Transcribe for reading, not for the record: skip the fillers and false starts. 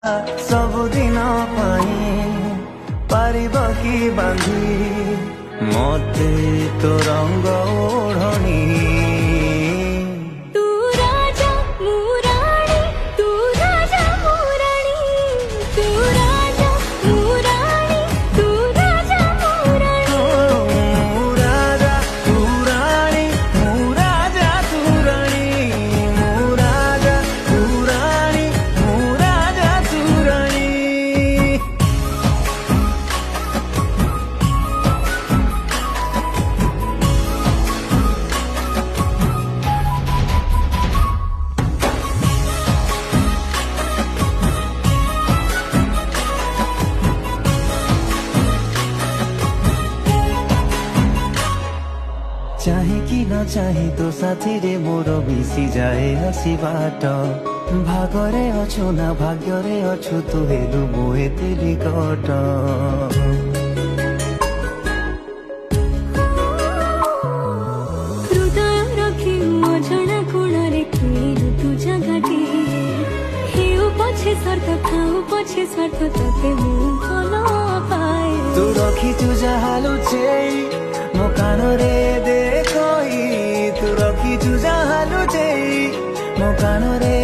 सबुदिन पारिब कि बांधी मते तो रंग ओढ़नी चाहे कि न चाहे तो साथी रे मोर मिसी जाए हसी बाट भागरे अछु ना भाग्यरे अछु तू हेलु मोहे तेरी कट हृदय रखी मझणा कोणरे खेलु तू जगाटी हेउ पछे स्वार्थ खाऊ पछे स्वार्थ तते मु भल पाए तू रखी तू जाहालु चेई मो कान रे दे कोई तू रखी तू जाहालु चेई मो कान रे